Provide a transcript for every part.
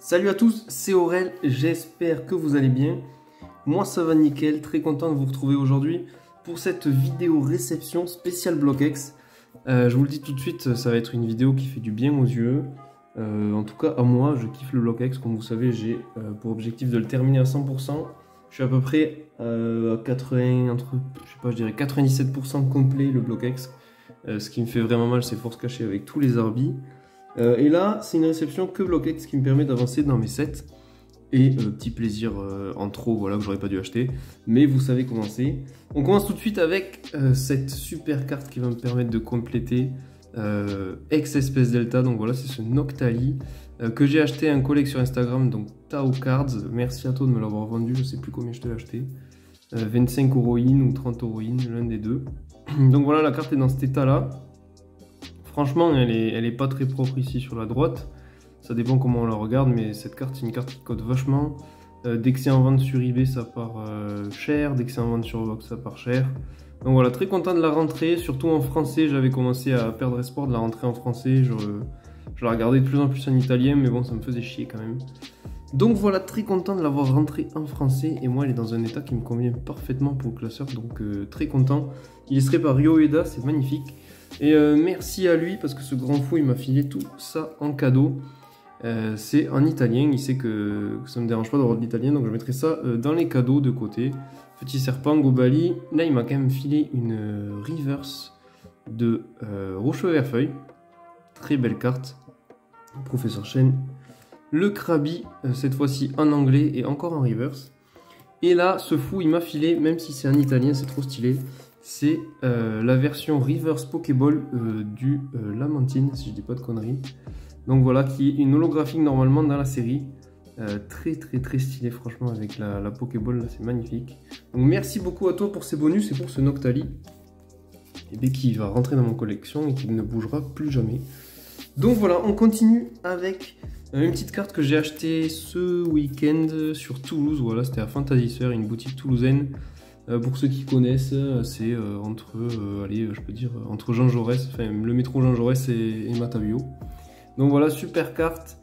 Salut à tous, c'est Aurel, j'espère que vous allez bien. Moi ça va nickel, très content de vous retrouver aujourd'hui pour cette vidéo réception spéciale BlockX. Je vous le dis tout de suite, ça va être une vidéo qui fait du bien aux yeux. En tout cas à moi, je kiffe le BlockX, comme vous savez j'ai pour objectif de le terminer à 100%. Je suis à peu près à 80, entre, je sais pas, je dirais 97% complet le BlockX. Ce qui me fait vraiment mal, c'est force cachée avec tous les arbis. Et là, c'est une réception que BlockX qui me permet d'avancer dans mes sets. Et petit plaisir en trop, voilà, que j'aurais pas dû acheter. Mais vous savez comment c'est. On commence tout de suite avec cette super carte qui va me permettre de compléter Ex-Espèce Delta. Donc voilà, c'est ce Noctali que j'ai acheté à un collègue sur Instagram, donc Tao Cards. Merci à toi de me l'avoir vendu, je sais plus combien je te l'ai acheté. 25 € in ou 30 € in, l'un des deux. Donc voilà, la carte est dans cet état là. Franchement, elle est pas très propre ici sur la droite. Ça dépend comment on la regarde, mais cette carte, c'est une carte qui cote vachement. Dès que c'est en vente sur eBay, ça part cher. Dès que c'est en vente sur Vox, ça part cher. Donc voilà, très content de la rentrée, surtout en français. J'avais commencé à perdre espoir de la rentrée en français. Je la regardais de plus en plus en italien, mais bon, ça me faisait chier quand même. Donc voilà, très content de l'avoir rentrée en français. Et moi, elle est dans un état qui me convient parfaitement pour le classeur. Donc très content. Il est illustré par Ryo Ueda, c'est magnifique. Et merci à lui parce que ce grand fou il m'a filé tout ça en cadeau. C'est en italien, il sait que ça me dérange pas d'avoir de l'italien, donc je mettrai ça dans les cadeaux de côté. Petit serpent, Gobali. Là il m'a quand même filé une reverse de Rochefeuille. Très belle carte. Professeur Chen. Le Krabi, cette fois-ci en anglais et encore en reverse. Et là ce fou il m'a filé, même si c'est en italien, c'est trop stylé. C'est la version Reverse Pokéball du Lamantine, si je dis pas de conneries. Donc voilà, qui est une holographique normalement dans la série. Très stylé franchement avec la Pokéball, là c'est magnifique. Donc merci beaucoup à toi pour ces bonus et pour ce Noctali. Et bien qui va rentrer dans mon collection et qui ne bougera plus jamais. Donc voilà, on continue avec une petite carte que j'ai achetée ce week-end sur Toulouse. Voilà, c'était à Fantasy Sphere, une boutique toulousaine. Pour ceux qui connaissent, c'est entre, allez, je peux dire, entre Jean Jaurès, enfin le métro Jean Jaurès et Matavio. Donc voilà, super carte.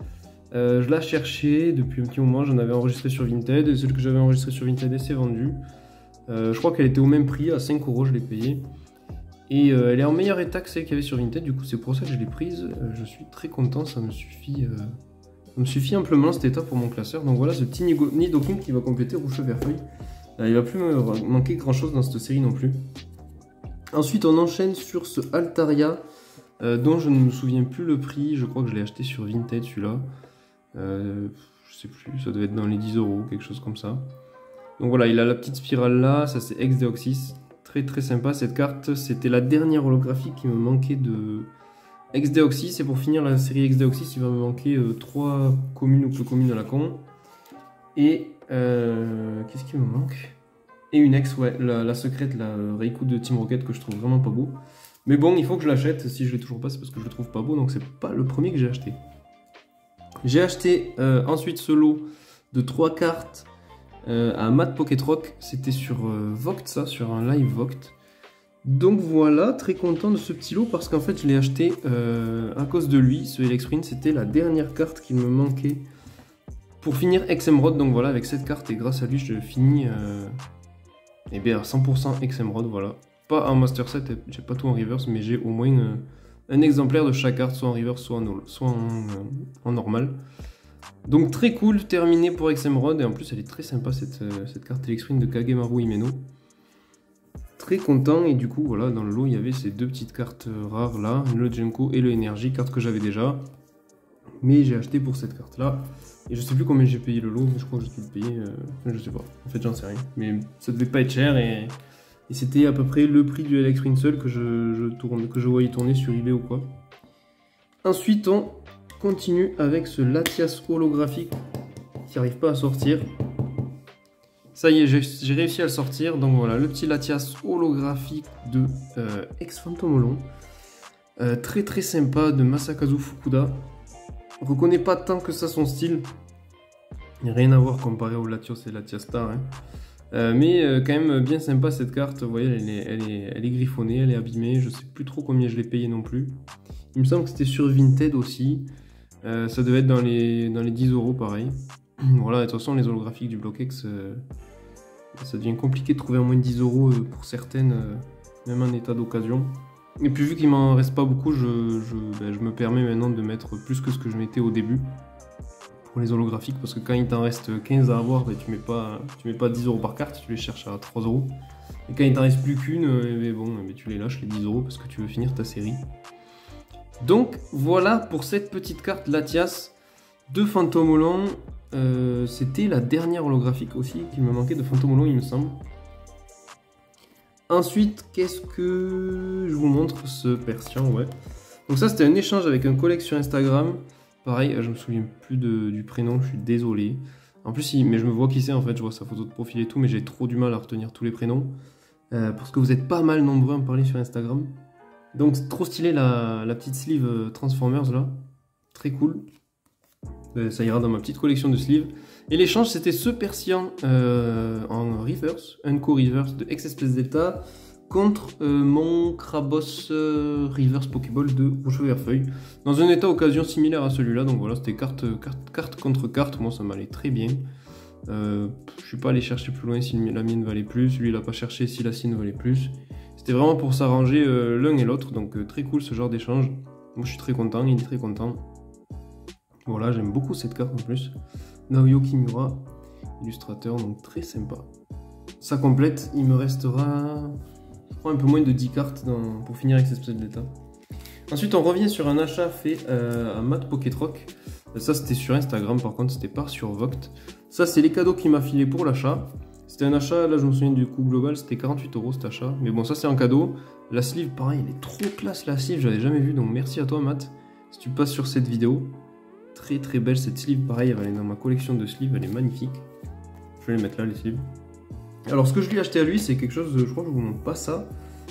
Je la cherchais depuis un petit moment, j'en avais enregistré sur Vinted, et celle que j'avais enregistrée sur Vinted, elle s'est vendue. Je crois qu'elle était au même prix, à 5 € je l'ai payée. Et elle est en meilleur état que celle qu'il y avait sur Vinted, du coup c'est pour ça que je l'ai prise. Je suis très content, ça me suffit amplement cet état pour mon classeur. Donc voilà ce petit Nidoking qui va compléter Rochefeuille. Il va plus me manquer grand chose dans cette série non plus. Ensuite on enchaîne sur ce Altaria dont je ne me souviens plus le prix. Je crois que je l'ai acheté sur Vinted celui-là. Je sais plus, ça devait être dans les 10 €, quelque chose comme ça. Donc voilà, il a la petite spirale là, ça c'est Ex-Deoxys. Très sympa cette carte, c'était la dernière holographique qui me manquait de Ex-Deoxys. Et pour finir la série Ex-Deoxys, il va me manquer 3 communes ou peu communes à la con. Et qu'est-ce qui me manque? Et une ex, ouais, la secrète, la Reiku de Team Rocket que je trouve vraiment pas beau. Mais bon, il faut que je l'achète. Si je l'ai toujours pas, c'est parce que je le trouve pas beau. Donc c'est pas le premier que j'ai acheté. J'ai acheté ensuite ce lot de 3 cartes à Mad Pokétroc. C'était sur Voct, ça, sur un live Voct. Donc voilà, très content de ce petit lot parce qu'en fait je l'ai acheté à cause de lui. Ce Elexprint, c'était la dernière carte qu'il me manquait pour finir Ex-Emerald. Donc voilà, avec cette carte et grâce à lui je finis et bien à 100% Ex-Emerald. Voilà, pas en Master Set, j'ai pas tout en reverse, mais j'ai au moins un exemplaire de chaque carte, soit en reverse, soit en normal. Donc très cool, terminé pour Ex-Emerald. Et en plus elle est très sympa cette carte Elexprint de Kagemaru Himeno. Très content. Et du coup voilà, dans le lot il y avait ces deux petites cartes rares là, le Genko et le Energy, carte que j'avais déjà. Mais j'ai acheté pour cette carte là. Et je sais plus combien j'ai payé le lot, mais je crois que j'ai dû le payer. Je sais pas, en fait j'en sais rien. Mais ça devait pas être cher et c'était à peu près le prix du Elexprint seul que je voyais tourner sur eBay ou quoi. Ensuite on continue avec ce Latias holographique qui n'arrive pas à sortir. Ça y est, j'ai réussi à le sortir. Donc voilà, le petit Latias holographique de Ex-Phantomolon. Très sympa de Masakazu Fukuda. On reconnaît pas tant que ça son style. Il n'y a rien à voir comparé au Latios et Latias Star. Hein. Mais quand même bien sympa cette carte. Vous voyez, elle est griffonnée, elle est abîmée. Je sais plus trop combien je l'ai payé non plus. Il me semble que c'était sur Vinted aussi. Ça devait être dans les 10 € pareil. Voilà, de toute façon les holographiques du BlockX, ça devient compliqué de trouver en moins de 10 € pour certaines, même en état d'occasion. Et puis vu qu'il m'en reste pas beaucoup, je me permets maintenant de mettre plus que ce que je mettais au début pour les holographiques, parce que quand il t'en reste 15 à avoir, tu mets pas 10 € par carte, tu les cherches à 3 €. Et quand il t'en reste plus qu'une, tu les lâches les 10 € parce que tu veux finir ta série. Donc voilà pour cette petite carte Latias de Fantomolon. C'était la dernière holographique aussi qu'il me manquait de Fantomolon, il me semble. Ensuite, qu'est-ce que je vous montre? Ce Persian, ouais. Donc ça, c'était un échange avec un collègue sur Instagram. Pareil, je me souviens plus du prénom, je suis désolé. En plus, mais je me vois qui c'est en fait, je vois sa photo de profil et tout, mais j'ai trop du mal à retenir tous les prénoms. Parce que vous êtes pas mal nombreux à me parler sur Instagram. Donc c'est trop stylé la petite sleeve Transformers là. Très cool. Ça ira dans ma petite collection de sleeves. Et l'échange, c'était ce Persian en reverse, Unco reverse de X-Espèce Delta contre mon Krabos reverse Pokéball de Rouge-Feu-Vert-Feuille. Dans un état occasion similaire à celui-là. Donc voilà, c'était carte contre carte. Moi, ça m'allait très bien. Je suis pas allé chercher plus loin si la mienne valait plus. Lui, il a pas cherché si la sienne valait plus. C'était vraiment pour s'arranger l'un et l'autre. Donc très cool ce genre d'échange. Moi, je suis très content. Il est très content. Voilà, j'aime beaucoup cette carte en plus. Naoyo Kimura, illustrateur, donc très sympa. Ça complète, il me restera, je crois, un peu moins de 10 cartes pour finir avec cette espèce d'état. Ensuite, on revient sur un achat fait à Matt Pokétroc. Ça, c'était sur Instagram, par contre, c'était pas sur Voct. Ça, c'est les cadeaux qu'il m'a filé pour l'achat. C'était un achat, là, je me souviens du coût global, c'était 48 € cet achat. Mais bon, ça, c'est un cadeau. La sleeve, pareil, elle est trop classe, la sleeve, j'avais jamais vu, donc merci à toi, Matt, si tu passes sur cette vidéo. Très très belle cette sleeve, pareil, elle va aller dans ma collection de sleeves, elle est magnifique. Je vais les mettre là, les sleeves. Alors ce que je lui ai acheté à lui, c'est quelque chose, je crois que je vous montre pas ça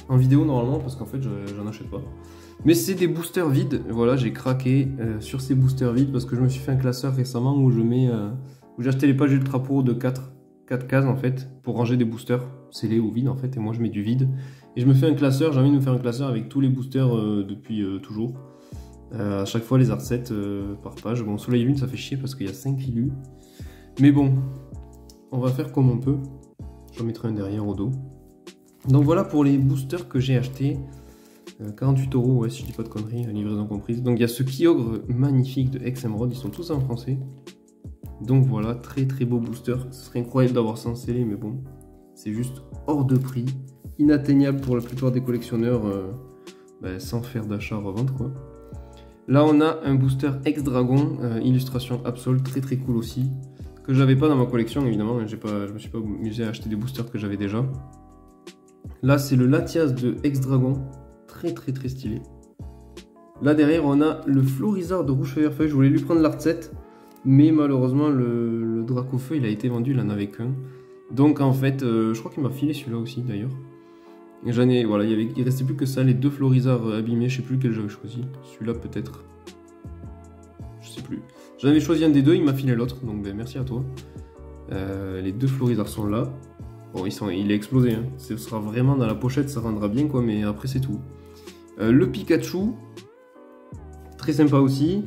en vidéo normalement, parce qu'en fait j'en achète pas. Mais c'est des boosters vides, voilà, j'ai craqué sur ces boosters vides, parce que je me suis fait un classeur récemment où j'ai acheté les pages Ultra Pro de 4 cases en fait, pour ranger des boosters scellés ou vides en fait, et moi je mets du vide. Et je me fais un classeur, j'ai envie de me faire un classeur avec tous les boosters depuis toujours. À chaque fois les artsets par page. Bon, Soleil Lune ça fait chier parce qu'il y a 5 illus. Mais bon, on va faire comme on peut. J'en mettrai un derrière au dos. Donc voilà pour les boosters que j'ai achetés. 48 €, ouais, si je dis pas de conneries, livraison comprise. Donc il y a ce Kyogre magnifique de Ex-Emerald, ils sont tous en français. Donc voilà, très très beau booster. Ce serait incroyable d'avoir ça en scellé, mais bon, c'est juste hors de prix. Inatteignable pour la plupart des collectionneurs sans faire d'achat-revente quoi. Là, on a un booster Ex-Dragon, illustration Absol, très très cool aussi, que j'avais pas dans ma collection évidemment, je me suis pas amusé à acheter des boosters que j'avais déjà. Là, c'est le Latias de Ex-Dragon, très très très stylé. Là derrière, on a le Florizard de Rouge-Feu-Vert-Feuille, je voulais lui prendre l'Artset, mais malheureusement, le Dracofeu, il a été vendu, il en avait qu'un. Donc en fait, je crois qu'il m'a filé celui-là aussi d'ailleurs. Voilà, il restait plus que ça, les deux Florizards abîmés, je sais plus lequel j'avais choisi. Celui-là peut-être. Je sais plus. J'en avais choisi un des deux, il m'a filé l'autre, donc merci à toi. Les deux Florizards sont là. Bon, il est explosé, hein. Ce sera vraiment dans la pochette, ça rendra bien quoi, mais après c'est tout. Le Pikachu, très sympa aussi.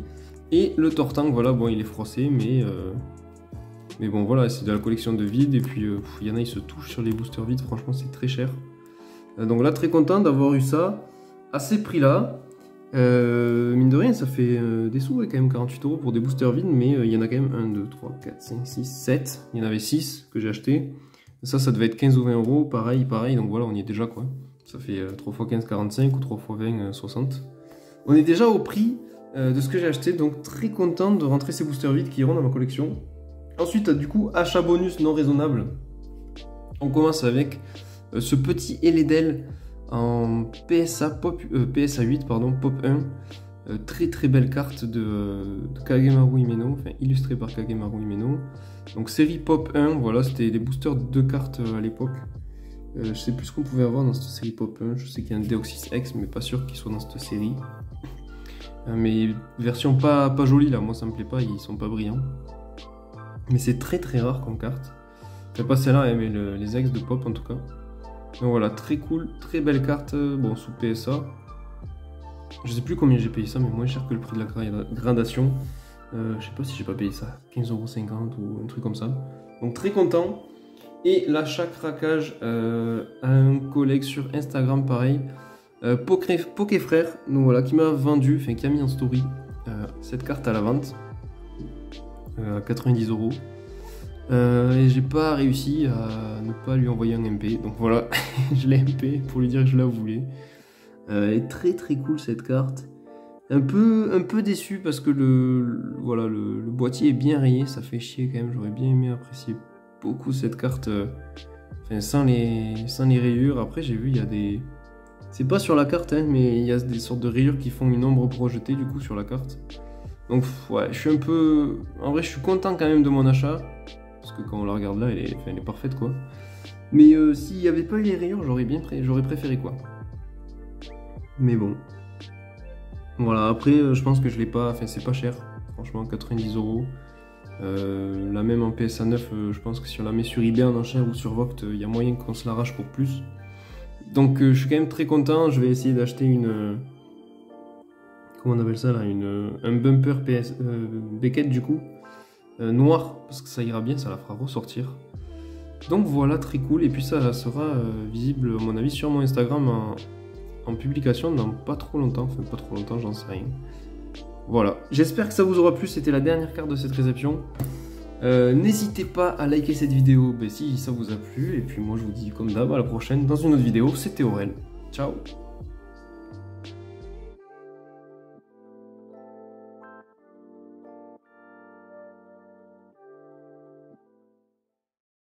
Et le Tortank, voilà, bon il est froissé, mais bon voilà, c'est de la collection de vides, et puis il y en a, ils se touchent sur les boosters vides, franchement c'est très cher. Donc là, très content d'avoir eu ça à ces prix-là. Mine de rien, ça fait des sous, ouais, quand même 48 € pour des boosters vides, mais il y en a quand même 1, 2, 3, 4, 5, 6, 7. Il y en avait 6 que j'ai acheté. Ça devait être 15 ou 20 €, pareil, donc voilà, on y est déjà quoi. Ça fait 3 x 15, 45 ou 3 x 20, 60. On est déjà au prix de ce que j'ai acheté, donc très content de rentrer ces boosters vides qui iront dans ma collection. Ensuite, du coup, achat bonus non raisonnable. On commence avec ce petit Eledel en PSA 8, pardon, Pop 1. Très très belle carte de Kagemaru Himeno, enfin illustrée par Kagemaru Himeno. Donc série Pop 1, voilà, c'était des boosters de 2 cartes à l'époque. Je sais plus ce qu'on pouvait avoir dans cette série Pop 1, je sais qu'il y a un Deoxys X, mais pas sûr qu'il soit dans cette série. Mais version pas jolie là, moi ça me plaît pas, ils sont pas brillants. Mais c'est très très rare comme carte. C'est pas celle-là, mais les X de Pop en tout cas. Donc voilà, très cool, très belle carte, bon sous PSA. Je sais plus combien j'ai payé ça, mais moins cher que le prix de la gradation. Je sais pas si j'ai pas payé ça, 15,50 € ou un truc comme ça. Donc très content. Et l'achat craquage à un collègue sur Instagram, pareil. Pokéfrère, donc voilà, qui m'a vendu, enfin qui a mis en story cette carte à la vente à 90 €. Et j'ai pas réussi à ne pas lui envoyer un MP. Donc voilà, je l'ai MP pour lui dire que je la voulais. Elle est très très cool cette carte. Un peu déçu parce que voilà, le boîtier est bien rayé, ça fait chier quand même. J'aurais bien aimé apprécier beaucoup cette carte enfin, sans les rayures. Après j'ai vu il y a des... C'est pas sur la carte hein, mais il y a des sortes de rayures qui font une ombre projetée du coup sur la carte. Donc ouais, je suis un peu... En vrai je suis content quand même de mon achat. Parce que quand on la regarde là, elle est parfaite quoi. Mais s'il n'y avait pas eu les rayures, j'aurais préféré quoi. Mais bon. Voilà, après je pense que je l'ai pas... Enfin c'est pas cher. Franchement 90 €. La même en PSA 9, je pense que si on la met sur eBay en enchère ou sur Vogt, il y a moyen qu'on se l'arrache pour plus. Donc je suis quand même très content. Je vais essayer d'acheter une... Comment on appelle ça là, un bumper Beckett du coup. Noir, parce que ça ira bien, ça la fera ressortir. Donc voilà, très cool. Et puis ça sera visible à mon avis sur mon Instagram en publication dans pas trop longtemps. Enfin pas trop longtemps, j'en sais rien. Voilà, j'espère que ça vous aura plu. C'était la dernière carte de cette réception. N'hésitez pas à liker cette vidéo si ça vous a plu. Et puis moi je vous dis comme d'hab à la prochaine dans une autre vidéo. C'était Aurel. Ciao.